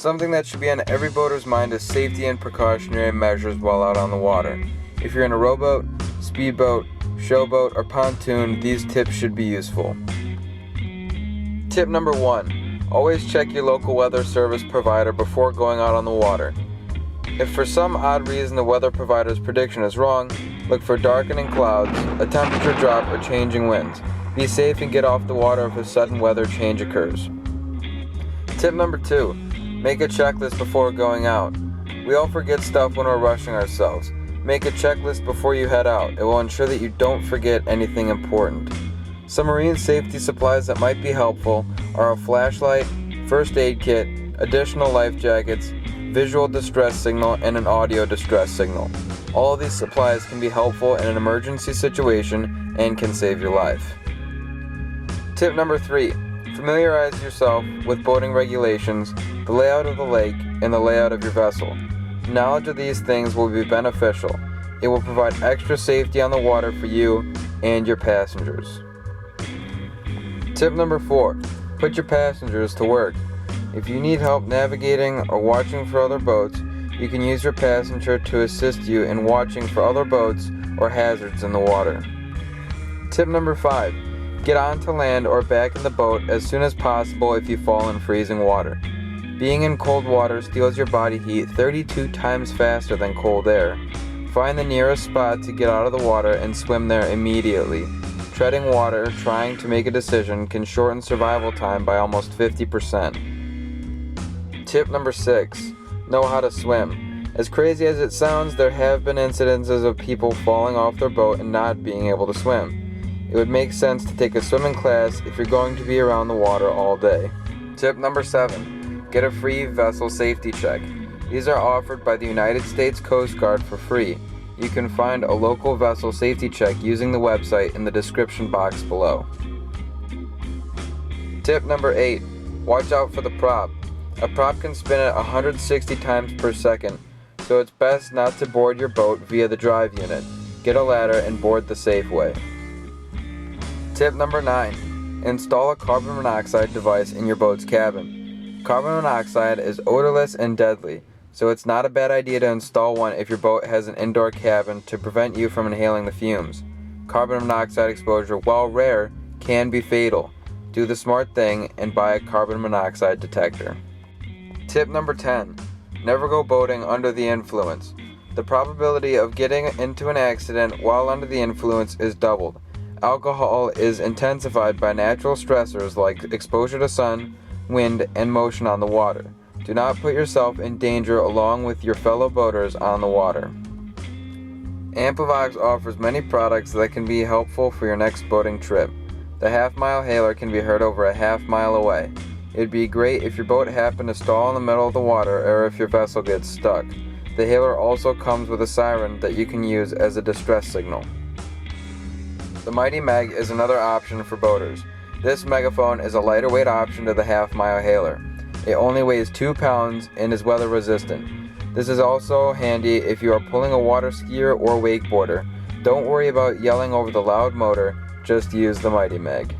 Something that should be on every boater's mind is safety and precautionary measures while out on the water. If you're in a rowboat, speedboat, showboat, or pontoon, these tips should be useful. Tip number 1. Always check your local weather service provider before going out on the water. If for some odd reason the weather provider's prediction is wrong, look for darkening clouds, a temperature drop, or changing winds. Be safe and get off the water if a sudden weather change occurs. Tip number 2. Make a checklist before going out. We all forget stuff when we're rushing ourselves. Make a checklist before you head out. It will ensure that you don't forget anything important. Some marine safety supplies that might be helpful are a flashlight, first aid kit, additional life jackets, visual distress signal, and an audio distress signal. All of these supplies can be helpful in an emergency situation and can save your life. Tip number 3. Familiarize yourself with boating regulations, the layout of the lake, and the layout of your vessel. Knowledge of these things will be beneficial. It will provide extra safety on the water for you and your passengers. Tip number 4. Put your passengers to work. If you need help navigating or watching for other boats, you can use your passenger to assist you in watching for other boats or hazards in the water. Tip number 5. Get onto land or back in the boat as soon as possible if you fall in freezing water. Being in cold water steals your body heat 32 times faster than cold air. Find the nearest spot to get out of the water and swim there immediately. Treading water, trying to make a decision, can shorten survival time by almost 50%. Tip number 6. Know how to swim. As crazy as it sounds, there have been incidences of people falling off their boat and not being able to swim. It would make sense to take a swimming class if you're going to be around the water all day. Tip number 7. Get a free vessel safety check. These are offered by the United States Coast Guard for free. You can find a local vessel safety check using the website in the description box below. Tip number 8. Watch out for the prop. A prop can spin at 160 times per second, so it's best not to board your boat via the drive unit. Get a ladder and board the safe way. Tip number 9. Install a carbon monoxide device in your boat's cabin. Carbon monoxide is odorless and deadly, so it's not a bad idea to install one if your boat has an indoor cabin to prevent you from inhaling the fumes. Carbon monoxide exposure, while rare, can be fatal. Do the smart thing and buy a carbon monoxide detector. Tip number 10. Never go boating under the influence. The probability of getting into an accident while under the influence is doubled. Alcohol is intensified by natural stressors like exposure to sun, wind, and motion on the water. Do not put yourself in danger along with your fellow boaters on the water. Amplavox offers many products that can be helpful for your next boating trip. The half-mile hailer can be heard over a half-mile away. It would be great if your boat happened to stall in the middle of the water or if your vessel gets stuck. The hailer also comes with a siren that you can use as a distress signal. The Mighty Meg is another option for boaters. This megaphone is a lighter weight option to the half-mile hailer. It only weighs 2 pounds and is weather resistant. This is also handy if you are pulling a water skier or wakeboarder. Don't worry about yelling over the loud motor, just use the Mighty Meg.